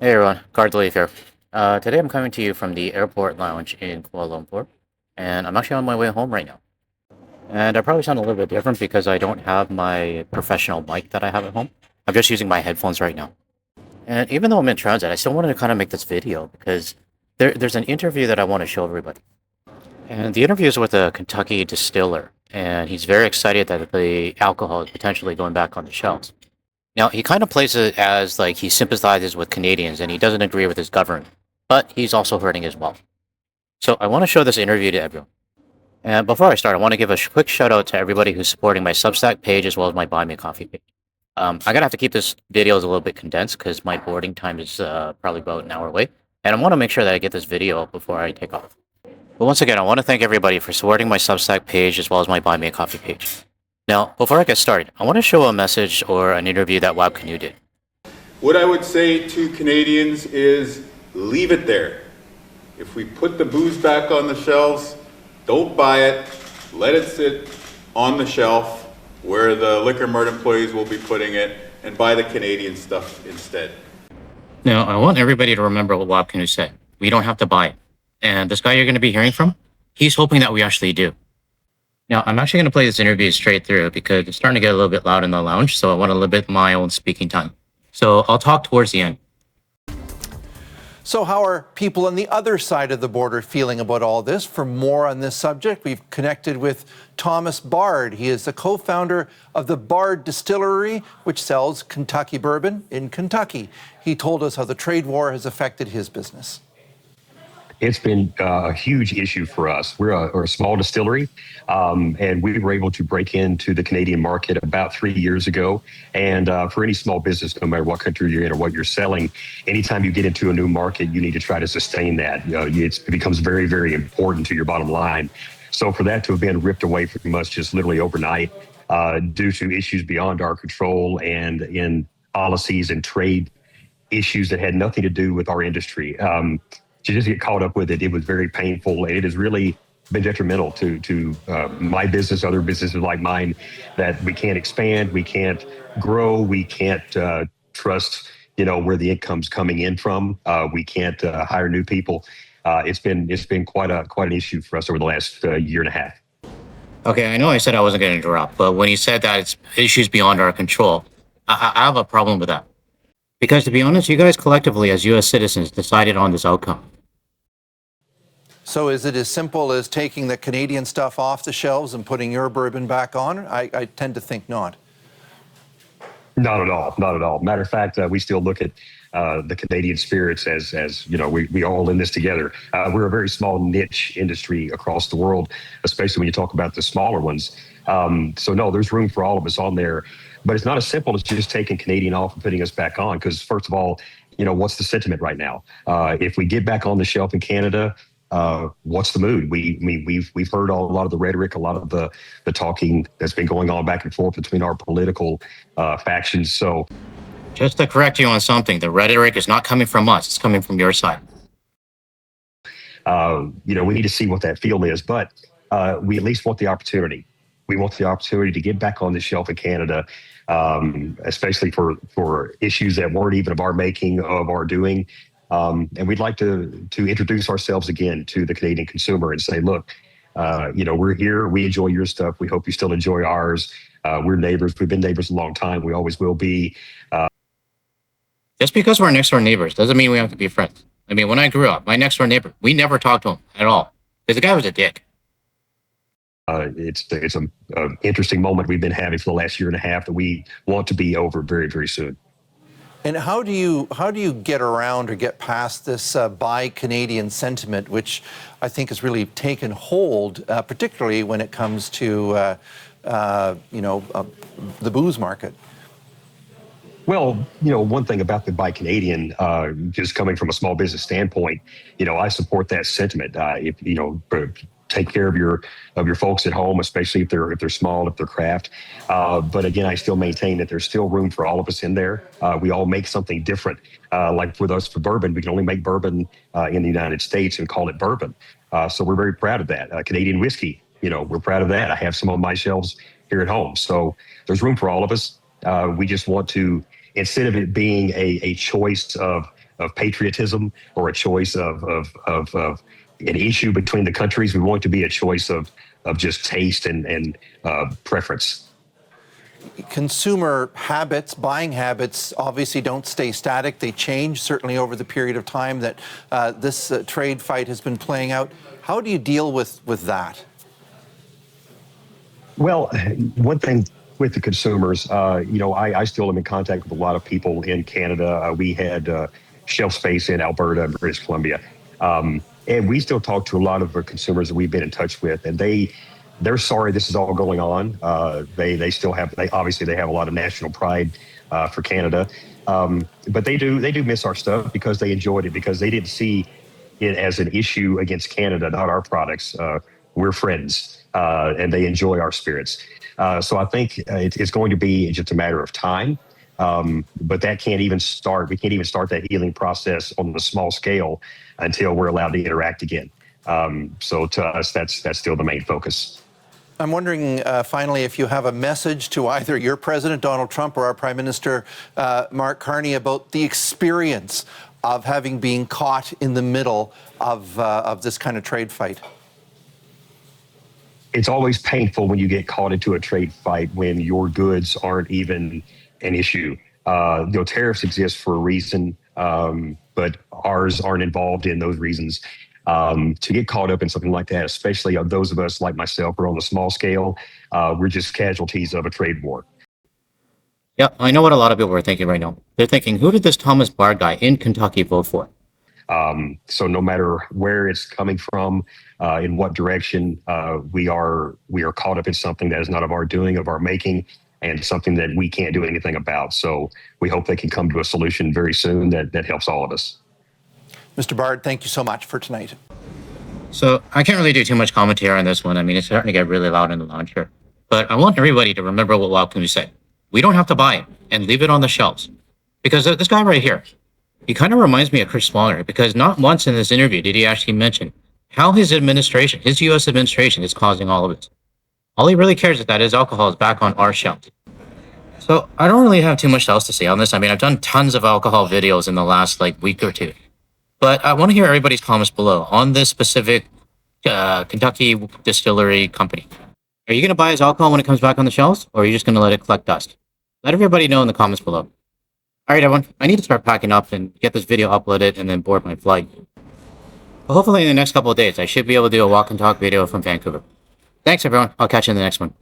Hey everyone, Card Leaf here. Today I'm coming to you from the airport lounge in Kuala Lumpur, and I'm actually on my way home right now. And I probably sound a little bit different because I don't have my professional mic that I have at home. I'm just using my headphones right now. And even though I'm in transit, I still wanted to kind of make this video because there's an interview that I want to show everybody. And the interview is with a Kentucky distiller, and he's very excited that the alcohol is potentially going back on the shelves. Now, he kind of plays it as like he sympathizes with Canadians and he doesn't agree with his government, but he's also hurting as well. So I want to show this interview to everyone. And before I start, I want to give a quick shout out to everybody who's supporting my Substack page as well as my Buy Me a Coffee page. I'm going to have to keep this video a little bit condensed because my boarding time is probably about an hour away. And I want to make sure that I get this video up before I take off. But once again, I want to thank everybody for supporting my Substack page as well as my Buy Me a Coffee page. Now, before I get started, I want to show a message or an interview that Wab Canoe did. What I would say to Canadians is leave it there. If we put the booze back on the shelves, don't buy it. Let it sit on the shelf where the Liquor Mart employees will be putting it and buy the Canadian stuff instead. Now, I want everybody to remember what Wab Canoe said. We don't have to buy it. And this guy you're going to be hearing from, he's hoping that we actually do. Now, I'm actually going to play this interview straight through because it's starting to get a little bit loud in the lounge, so I want a little bit my own speaking time. So I'll talk towards the end. So how are people on the other side of the border feeling about all this? For more on this subject, we've connected with Thomas Bard. He is the co-founder of the Bard Distillery, which sells Kentucky bourbon in Kentucky. He told us how the trade war has affected his business. It's been a huge issue for us. We're a small distillery, and we were able to break into the Canadian market about 3 years ago. And for any small business, no matter what country you're in or what you're selling, anytime you get into a new market, you need to try to sustain that. It becomes very, very important to your bottom line. So for that to have been ripped away from us just literally overnight due to issues beyond our control and in policies and trade issues that had nothing to do with our industry, to just get caught up with it, it was very painful, and it has really been detrimental to my business, other businesses like mine, that we can't expand, we can't grow, we can't trust, where the income's coming in from. We can't hire new people. It's been quite an issue for us over the last year and a half. Okay, I know I said I wasn't going to interrupt, but when you said that it's issues beyond our control, I have a problem with that. Because to be honest, you guys collectively as U.S. citizens decided on this outcome. So is it as simple as taking the Canadian stuff off the shelves and putting your bourbon back on? I tend to think not. Not at all. Not at all. Matter of fact, we still look at the Canadian spirits as we all in this together. We're a very small niche industry across the world, especially when you talk about the smaller ones. So no, there's room for all of us on there. But it's not as simple as just taking Canadian off and putting us back on. Because first of all, what's the sentiment right now? If we get back on the shelf in Canada, what's the mood? We've heard a lot of the rhetoric, a lot of the talking that's been going on back and forth between our political factions. So, just to correct you on something, the rhetoric is not coming from us; it's coming from your side. We need to see what that feel is, but we at least want the opportunity. We want the opportunity to get back on the shelf in Canada, especially for issues that weren't even of our making, of our doing. And we'd like to introduce ourselves again to the Canadian consumer and say, look, we're here. We enjoy your stuff. We hope you still enjoy ours. We're neighbors. We've been neighbors a long time. We always will be. Just because we're next door neighbors doesn't mean we have to be friends. I mean, when I grew up, my next door neighbor, we never talked to him at all because the guy was a dick. It's an interesting moment we've been having for the last year and a half that we want to be over very, very soon. And how do you get around or get past this buy Canadian sentiment, which I think has really taken hold, particularly when it comes to the booze market? Well, one thing about the Buy Canadian, just coming from a small business standpoint, I support that sentiment. Take care of your folks at home, especially if they're small, if they're craft. But again, I still maintain that there's still room for all of us in there. We all make something different. Like with us for bourbon, we can only make bourbon in the United States and call it bourbon. So we're very proud of that. Canadian whiskey, we're proud of that. I have some on my shelves here at home. So there's room for all of us. We just want to, instead of it being a choice of patriotism or a choice of an issue between the countries. We want it to be a choice of just taste and preference. Consumer habits, buying habits, obviously don't stay static. They change, certainly over the period of time that this trade fight has been playing out. How do you deal with that? Well, one thing with the consumers, I still am in contact with a lot of people in Canada. We had shelf space in Alberta and British Columbia. And we still talk to a lot of the consumers that we've been in touch with, and they're sorry this is all going on. They still have, obviously they have a lot of national pride for Canada. But they do miss our stuff because they enjoyed it, because they didn't see it as an issue against Canada, not our products. We're friends, and they enjoy our spirits. So I think it's going to be just a matter of time. But that can't even start. We can't even start that healing process on the small scale until we're allowed to interact again. So to us, that's still the main focus. I'm wondering, finally, if you have a message to either your President, Donald Trump, or our Prime Minister, Mark Carney, about the experience of having been caught in the middle of this kind of trade fight. It's always painful when you get caught into a trade fight when your goods aren't even an issue. Tariffs exist for a reason, but ours aren't involved in those reasons. To get caught up in something like that, especially those of us like myself who are on the small scale, we're just casualties of a trade war. Yeah, I know what a lot of people are thinking right now. They're thinking, who did this Thomas Bard guy in Kentucky vote for? So no matter where it's coming from, in what direction, we are caught up in something that is not of our doing, of our making, and something that we can't do anything about. So we hope they can come to a solution very soon that helps all of us. Mr. Bard, thank you so much for tonight. So I can't really do too much commentary on this one. I mean, it's starting to get really loud in the lounge here. But I want everybody to remember what Welcome said. We don't have to buy it and leave it on the shelves. Because this guy right here, he kind of reminds me of Chris Swaller, because not once in this interview did he actually mention how his administration, his U.S. administration, is causing all of this. All he really cares is that his alcohol is back on our shelves. So I don't really have too much else to say on this. I mean, I've done tons of alcohol videos in the last week or two. But I want to hear everybody's comments below on this specific Kentucky distillery company. Are you going to buy his alcohol when it comes back on the shelves, or are you just going to let it collect dust? Let everybody know in the comments below. All right, everyone, I need to start packing up and get this video uploaded and then board my flight. But hopefully in the next couple of days, I should be able to do a walk and talk video from Vancouver. Thanks, everyone. I'll catch you in the next one.